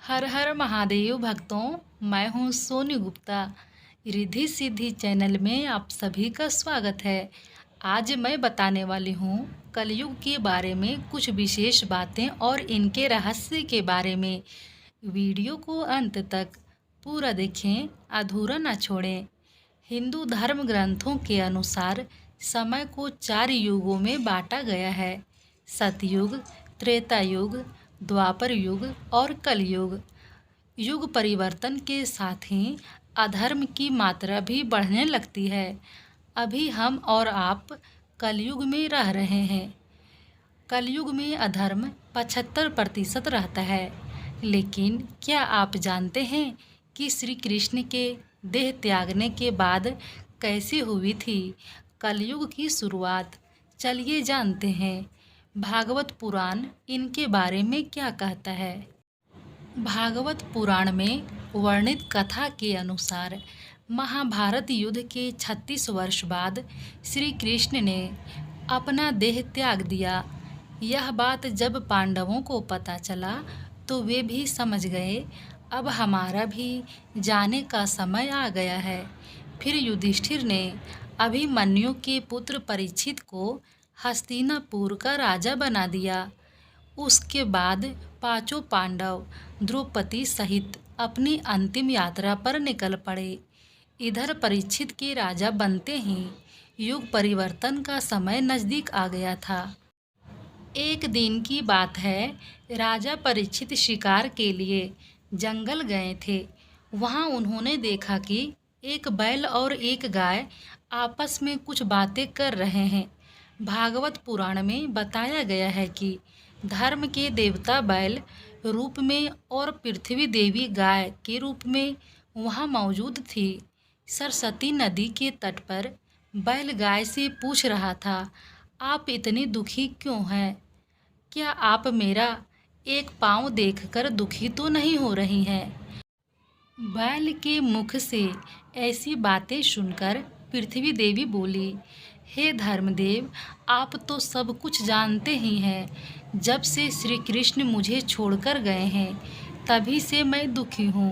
हर हर महादेव भक्तों, मैं हूँ सोनी गुप्ता। रिद्धि सिद्धि चैनल में आप सभी का स्वागत है। आज मैं बताने वाली हूँ कलयुग के बारे में कुछ विशेष बातें और इनके रहस्य के बारे में। वीडियो को अंत तक पूरा देखें, अधूरा न छोड़ें। हिंदू धर्म ग्रंथों के अनुसार समय को 4 युगों में बांटा गया है: सतयुग, त्रेता युग, द्वापर युग और कलयुग। युग परिवर्तन के साथ ही अधर्म की मात्रा भी बढ़ने लगती है। अभी हम और आप कलयुग में रह रहे हैं। कलयुग में अधर्म 75% रहता है। लेकिन क्या आप जानते हैं कि श्री कृष्ण के देह त्यागने के बाद कैसे हुई थी कलयुग की शुरुआत? चलिए जानते हैं। भागवत पुराण इनके बारे में क्या कहता है। भागवत पुराण में वर्णित कथा के अनुसार महाभारत युद्ध के 36 वर्ष बाद श्री कृष्ण ने अपना देह त्याग दिया। यह बात जब पांडवों को पता चला तो वे भी समझ गए, अब हमारा भी जाने का समय आ गया है। फिर युधिष्ठिर ने अभिमन्यु के पुत्र परीक्षित को हस्तिनापुर का राजा बना दिया। उसके बाद पांचों पांडव द्रौपदी सहित अपनी अंतिम यात्रा पर निकल पड़े। इधर परीक्षित के राजा बनते ही युग परिवर्तन का समय नज़दीक आ गया था। एक दिन की बात है, राजा परीक्षित शिकार के लिए जंगल गए थे। वहां उन्होंने देखा कि एक बैल और एक गाय आपस में कुछ बातें कर रहे हैं। भागवत पुराण में बताया गया है कि धर्म के देवता बैल रूप में और पृथ्वी देवी गाय के रूप में वहां मौजूद थी। सरस्वती नदी के तट पर बैल गाय से पूछ रहा था, आप इतनी दुखी क्यों हैं? क्या आप मेरा एक पाँव देखकर दुखी तो नहीं हो रही हैं? बैल के मुख से ऐसी बातें सुनकर पृथ्वी देवी बोली, हे धर्मदेव, आप तो सब कुछ जानते ही हैं। जब से श्री कृष्ण मुझे छोड़कर गए हैं तभी से मैं दुखी हूँ।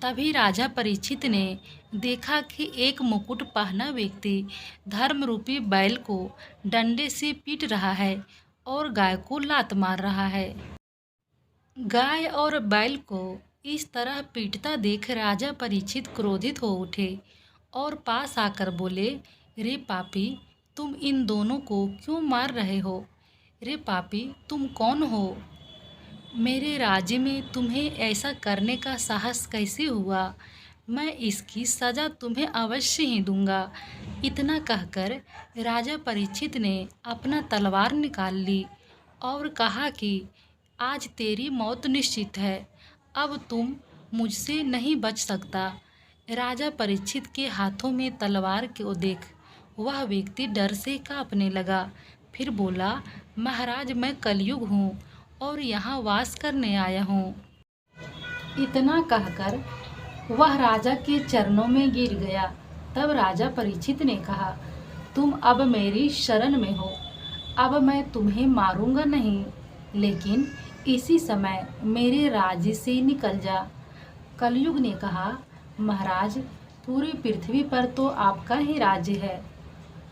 तभी राजा परीक्षित ने देखा कि एक मुकुट पहना व्यक्ति धर्म रूपी बैल को डंडे से पीट रहा है और गाय को लात मार रहा है। गाय और बैल को इस तरह पीटता देख राजा परीक्षित क्रोधित हो उठे और पास आकर बोले, रे पापी, तुम इन दोनों को क्यों मार रहे हो? रे पापी, तुम कौन हो? मेरे राज्य में तुम्हें ऐसा करने का साहस कैसे हुआ? मैं इसकी सज़ा तुम्हें अवश्य ही दूंगा। इतना कहकर राजा परीक्षित ने अपना तलवार निकाल ली और कहा कि आज तेरी मौत निश्चित है, अब तुम मुझसे नहीं बच सकता। राजा परीक्षित के हाथों में तलवार को देख वह व्यक्ति डर से कांपने लगा। फिर बोला, महाराज, मैं कलयुग हूँ और यहाँ वास करने आया हूँ। इतना कहकर वह राजा के चरणों में गिर गया। तब राजा परीक्षित ने कहा, तुम अब मेरी शरण में हो, अब मैं तुम्हें मारूंगा नहीं, लेकिन इसी समय मेरे राज्य से निकल जा। कलयुग ने कहा, महाराज, पूरी पृथ्वी पर तो आपका ही राज्य है,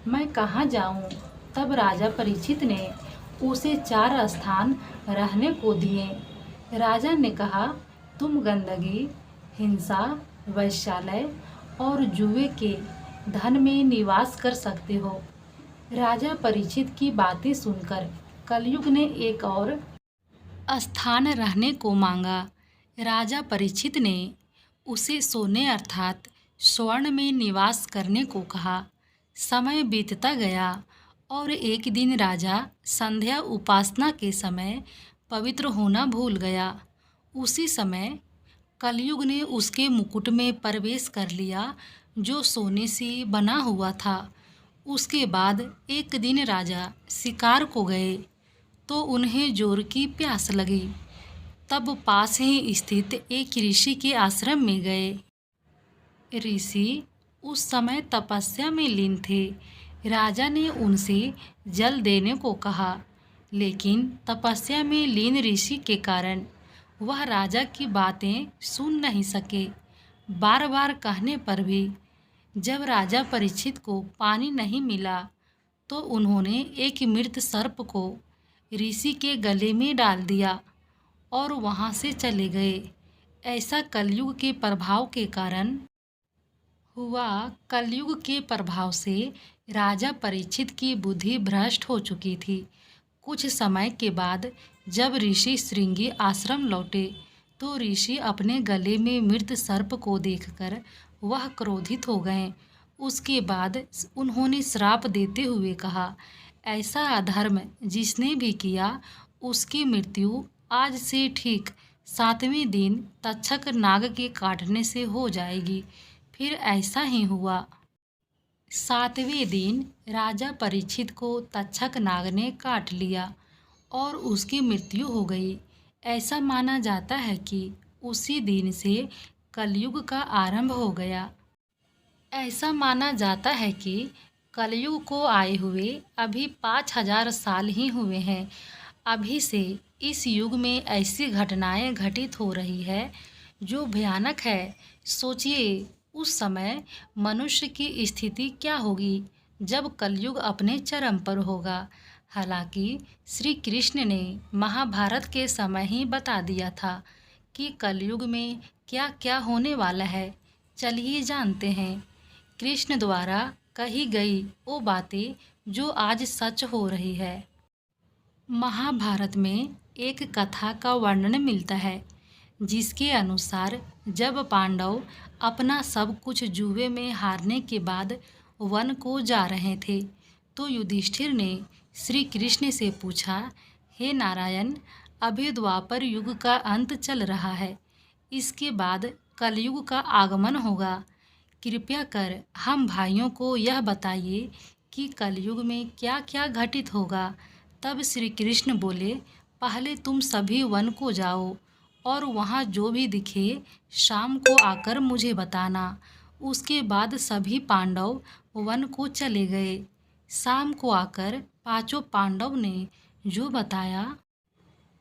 मैं कहाँ जाऊँ? तब राजा परीक्षित ने उसे 4 स्थान रहने को दिए। राजा ने कहा, तुम गंदगी, हिंसा, वैश्यालय और जुए के धन में निवास कर सकते हो। राजा परीक्षित की बातें सुनकर कलयुग ने एक और स्थान रहने को मांगा। राजा परीक्षित ने उसे सोने अर्थात स्वर्ण में निवास करने को कहा। समय बीतता गया और एक दिन राजा संध्या उपासना के समय पवित्र होना भूल गया। उसी समय कलयुग ने उसके मुकुट में प्रवेश कर लिया जो सोने से बना हुआ था। उसके बाद एक दिन राजा शिकार को गए तो उन्हें जोर की प्यास लगी। तब पास ही स्थित एक ऋषि के आश्रम में गए। ऋषि उस समय तपस्या में लीन थे। राजा ने उनसे जल देने को कहा, लेकिन तपस्या में लीन ऋषि के कारण वह राजा की बातें सुन नहीं सके। बार बार कहने पर भी जब राजा परीक्षित को पानी नहीं मिला तो उन्होंने एक मृत सर्प को ऋषि के गले में डाल दिया और वहां से चले गए। ऐसा कलयुग के प्रभाव के कारण हुआ। कलयुग के प्रभाव से राजा परीक्षित की बुद्धि भ्रष्ट हो चुकी थी। कुछ समय के बाद जब ऋषि श्रृंगी आश्रम लौटे तो ऋषि अपने गले में मृत सर्प को देखकर वह क्रोधित हो गए। उसके बाद उन्होंने श्राप देते हुए कहा, ऐसा अधर्म जिसने भी किया उसकी मृत्यु आज से ठीक 7वें दिन तक्षक नाग के काटने से हो जाएगी। फिर ऐसा ही हुआ। 7वें दिन राजा परीक्षित को तक्षक नाग ने काट लिया और उसकी मृत्यु हो गई। ऐसा माना जाता है कि उसी दिन से कलयुग का आरंभ हो गया। ऐसा माना जाता है कि कलयुग को आए हुए अभी 5000 साल ही हुए हैं। अभी से इस युग में ऐसी घटनाएं घटित हो रही है जो भयानक है। सोचिए उस समय मनुष्य की स्थिति क्या होगी जब कलयुग अपने चरम पर होगा। हालांकि श्री कृष्ण ने महाभारत के समय ही बता दिया था कि कलयुग में क्या क्या होने वाला है। चलिए जानते हैं कृष्ण द्वारा कही गई वो बातें जो आज सच हो रही है। महाभारत में एक कथा का वर्णन मिलता है जिसके अनुसार जब पांडव अपना सब कुछ जुए में हारने के बाद वन को जा रहे थे तो युधिष्ठिर ने श्री कृष्ण से पूछा, हे नारायण, अभी द्वापर युग का अंत चल रहा है, इसके बाद कलयुग का आगमन होगा। कृपया कर हम भाइयों को यह बताइए कि कलयुग में क्या क्या घटित होगा। तब श्री कृष्ण बोले, पहले तुम सभी वन को जाओ और वहाँ जो भी दिखे शाम को आकर मुझे बताना। उसके बाद सभी पांडव वन को चले गए। शाम को आकर पांचों पांडव ने जो बताया,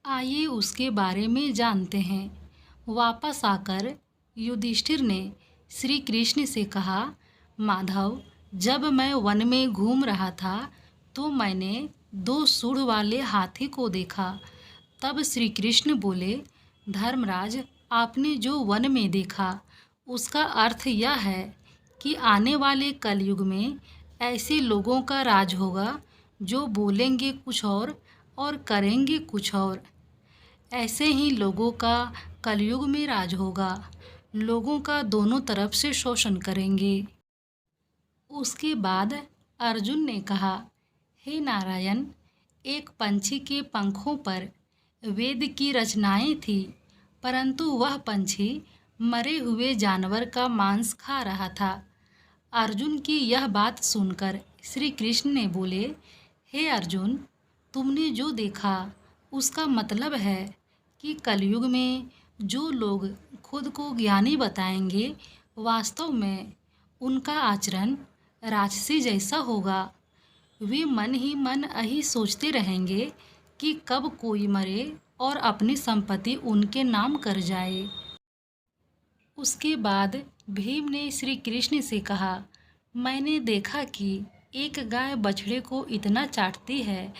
आइए उसके बारे में जानते हैं। वापस आकर युधिष्ठिर ने श्री कृष्ण से कहा, माधव, जब मैं वन में घूम रहा था तो मैंने 2 सूंड वाले हाथी को देखा। तब श्री कृष्ण बोले, धर्मराज, आपने जो वन में देखा उसका अर्थ यह है कि आने वाले कलयुग में ऐसे लोगों का राज होगा जो बोलेंगे कुछ और करेंगे कुछ और। ऐसे ही लोगों का कलयुग में राज होगा। लोगों का दोनों तरफ से शोषण करेंगे। उसके बाद अर्जुन ने कहा, हे नारायण, एक पंछी के पंखों पर वेद की रचनाएं थी, परंतु वह पंछी मरे हुए जानवर का मांस खा रहा था। अर्जुन की यह बात सुनकर श्री कृष्ण ने बोले, हे अर्जुन, तुमने जो देखा उसका मतलब है कि कलयुग में जो लोग खुद को ज्ञानी बताएंगे वास्तव में उनका आचरण राक्षसी जैसा होगा। वे मन ही मन यही सोचते रहेंगे कि कब कोई मरे और अपनी संपत्ति उनके नाम कर जाए। उसके बाद भीम ने श्री कृष्ण से कहा, मैंने देखा कि एक गाय बछड़े को इतना चाटती है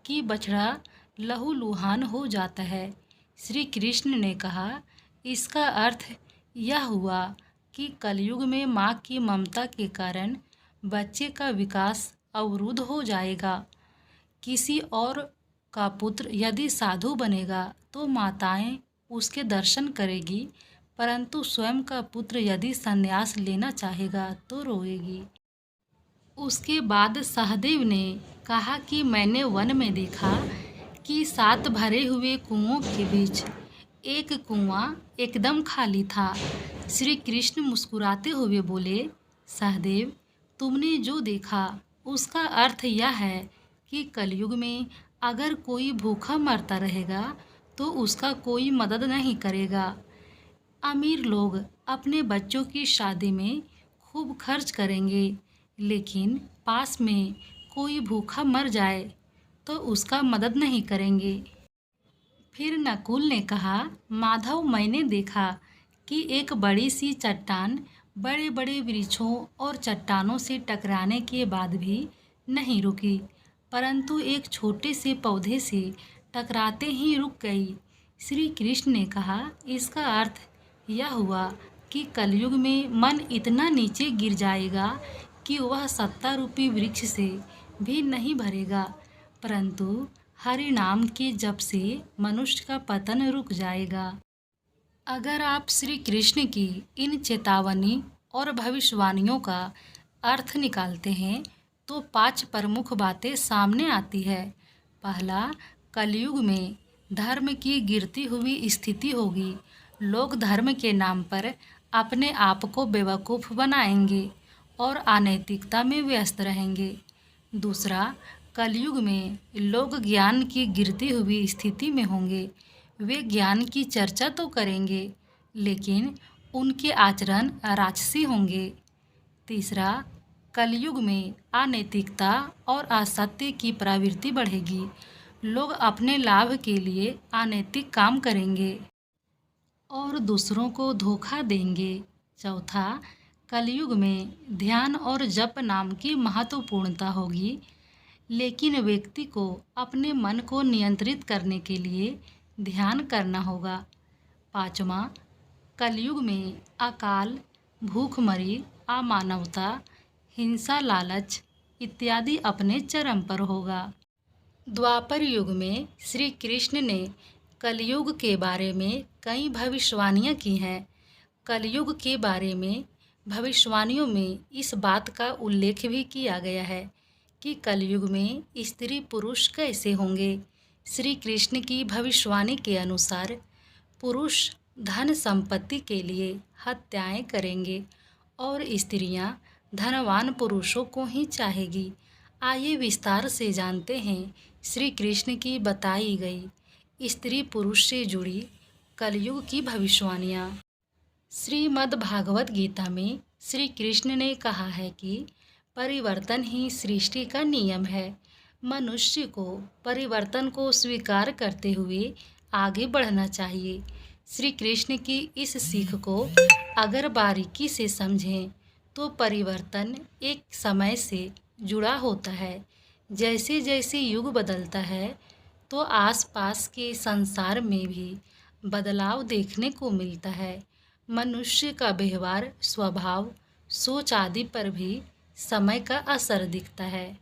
कि बछड़ा लहूलुहान हो जाता है। श्री कृष्ण ने कहा, इसका अर्थ यह हुआ कि कलयुग में माँ की ममता के कारण बच्चे का विकास अवरुद्ध हो जाएगा। किसी और का पुत्र यदि साधु बनेगा तो माताएं उसके दर्शन करेगी, परंतु स्वयं का पुत्र यदि संन्यास लेना चाहेगा तो रोएगी। उसके बाद सहदेव ने कहा कि मैंने वन में देखा कि 7 भरे हुए कुओं के बीच एक कुआं एकदम खाली था। श्री कृष्ण मुस्कुराते हुए बोले, सहदेव, तुमने जो देखा उसका अर्थ यह है कि कलयुग में अगर कोई भूखा मरता रहेगा तो उसका कोई मदद नहीं करेगा। अमीर लोग अपने बच्चों की शादी में खूब खर्च करेंगे, लेकिन पास में कोई भूखा मर जाए तो उसका मदद नहीं करेंगे। फिर नकुल ने कहा, माधव, मैंने देखा कि एक बड़ी सी चट्टान बड़े बड़े वृक्षों और चट्टानों से टकराने के बाद भी नहीं रुकी, परंतु एक छोटे से पौधे से टकराते ही रुक गई। श्री कृष्ण ने कहा, इसका अर्थ यह हुआ कि कलयुग में मन इतना नीचे गिर जाएगा कि वह 70 रूपी वृक्ष से भी नहीं भरेगा, परंतु हरि नाम के जप से मनुष्य का पतन रुक जाएगा। अगर आप श्री कृष्ण की इन चेतावनी और भविष्यवाणियों का अर्थ निकालते हैं तो 5 प्रमुख बातें सामने आती है। पहला, कलयुग में धर्म की गिरती हुई स्थिति होगी। लोग धर्म के नाम पर अपने आप को बेवकूफ़ बनाएंगे और अनैतिकता में व्यस्त रहेंगे। दूसरा, कलयुग में लोग ज्ञान की गिरती हुई स्थिति में होंगे। वे ज्ञान की चर्चा तो करेंगे, लेकिन उनके आचरण राजसी होंगे। तीसरा, कलयुग में अनैतिकता और असत्य की प्रवृत्ति बढ़ेगी। लोग अपने लाभ के लिए अनैतिक काम करेंगे और दूसरों को धोखा देंगे। चौथा, कलयुग में ध्यान और जप नाम की महत्वपूर्णता होगी, लेकिन व्यक्ति को अपने मन को नियंत्रित करने के लिए ध्यान करना होगा। पाँचवा, कलयुग में अकाल, भूखमरी, अमानवता, हिंसा, लालच इत्यादि अपने चरम पर होगा। द्वापर युग में श्री कृष्ण ने कलयुग के बारे में कई भविष्यवाणियाँ की हैं। कलयुग के बारे में भविष्यवाणियों में इस बात का उल्लेख भी किया गया है कि कलयुग में स्त्री पुरुष कैसे होंगे। श्री कृष्ण की भविष्यवाणी के अनुसार पुरुष धन संपत्ति के लिए हत्याएं करेंगे और स्त्रियां धनवान पुरुषों को ही चाहेगी। आइए विस्तार से जानते हैं श्री कृष्ण की बताई गई स्त्री पुरुष से जुड़ी कलयुग की भविष्यवाणियाँ। श्रीमद् भागवत गीता में श्री कृष्ण ने कहा है कि परिवर्तन ही सृष्टि का नियम है। मनुष्य को परिवर्तन को स्वीकार करते हुए आगे बढ़ना चाहिए। श्री कृष्ण की इस सीख को अगर बारीकी से समझें तो परिवर्तन एक समय से जुड़ा होता है। जैसे जैसे युग बदलता है तो आसपास के संसार में भी बदलाव देखने को मिलता है। मनुष्य का व्यवहार, स्वभाव, सोच आदि पर भी समय का असर दिखता है।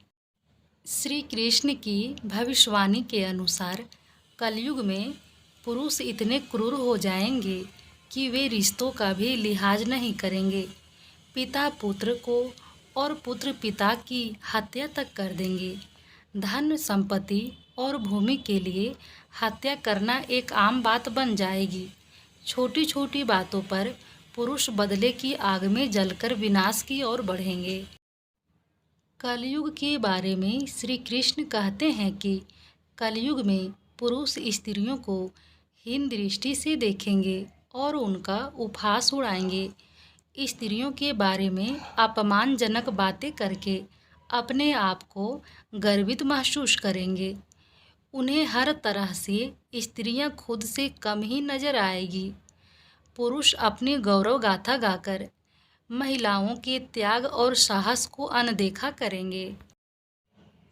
श्री कृष्ण की भविष्यवाणी के अनुसार कलयुग में पुरुष इतने क्रूर हो जाएंगे कि वे रिश्तों का भी लिहाज नहीं करेंगे। पिता पुत्र को और पुत्र पिता की हत्या तक कर देंगे। धन संपत्ति और भूमि के लिए हत्या करना एक आम बात बन जाएगी। छोटी छोटी बातों पर पुरुष बदले की आग में जलकर विनाश की ओर बढ़ेंगे। कलयुग के बारे में श्री कृष्ण कहते हैं कि कलयुग में पुरुष स्त्रियों को हीन दृष्टि से देखेंगे और उनका उपहास उड़ाएंगे। स्त्रियों के बारे में अपमानजनक बातें करके अपने आप को गर्वित महसूस करेंगे। उन्हें हर तरह से स्त्रियां खुद से कम ही नजर आएगी। पुरुष अपनी गौरव गाथा गाकर महिलाओं के त्याग और साहस को अनदेखा करेंगे।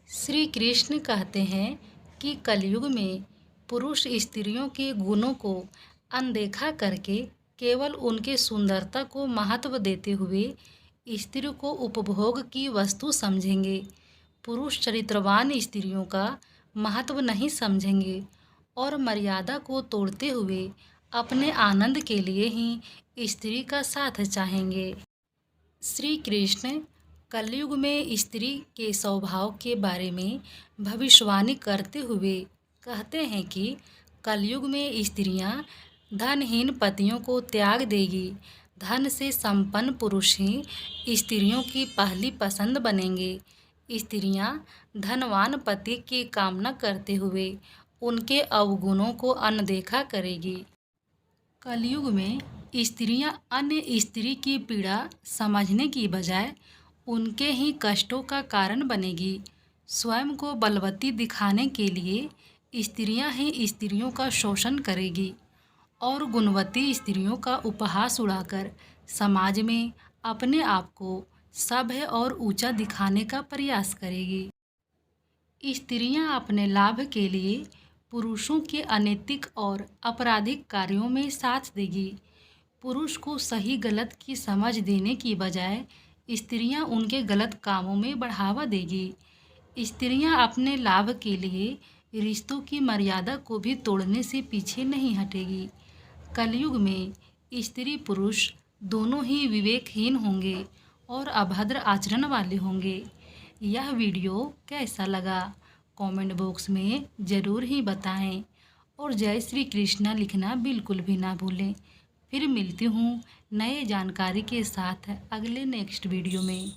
श्री कृष्ण कहते हैं कि कलयुग में पुरुष स्त्रियों के गुणों को अनदेखा करके केवल उनके सुंदरता को महत्व देते हुए स्त्री को उपभोग की वस्तु समझेंगे। पुरुष चरित्रवान स्त्रियों का महत्व नहीं समझेंगे और मर्यादा को तोड़ते हुए अपने आनंद के लिए ही स्त्री का साथ चाहेंगे। श्री कृष्ण कलयुग में स्त्री के स्वभाव के बारे में भविष्यवाणी करते हुए कहते हैं कि कलयुग में स्त्रियां धनहीन पतियों को त्याग देगी। धन से संपन्न पुरुष ही स्त्रियों की पहली पसंद बनेंगे। स्त्रियां धनवान पति की कामना करते हुए उनके अवगुणों को अनदेखा करेगी। कलयुग में स्त्रियां अन्य स्त्री की पीड़ा समझने की बजाय उनके ही कष्टों का कारण बनेगी। स्वयं को बलवती दिखाने के लिए स्त्रियां ही स्त्रियों का शोषण करेगी और गुणवती स्त्रियों का उपहास उड़ाकर समाज में अपने आप को सभ्य और ऊंचा दिखाने का प्रयास करेगी। स्त्रियां अपने लाभ के लिए पुरुषों के अनैतिक और आपराधिक कार्यों में साथ देगी। पुरुष को सही गलत की समझ देने की बजाय स्त्रियां उनके गलत कामों में बढ़ावा देगी। स्त्रियां अपने लाभ के लिए रिश्तों की मर्यादा को भी तोड़ने से पीछे नहीं हटेगी। कलयुग में स्त्री पुरुष दोनों ही विवेकहीन होंगे और अभद्र आचरण वाले होंगे। यह वीडियो कैसा लगा कमेंट बॉक्स में ज़रूर ही बताएं और जय श्री कृष्णा लिखना बिल्कुल भी ना भूलें। फिर मिलती हूँ नए जानकारी के साथ अगले नेक्स्ट वीडियो में।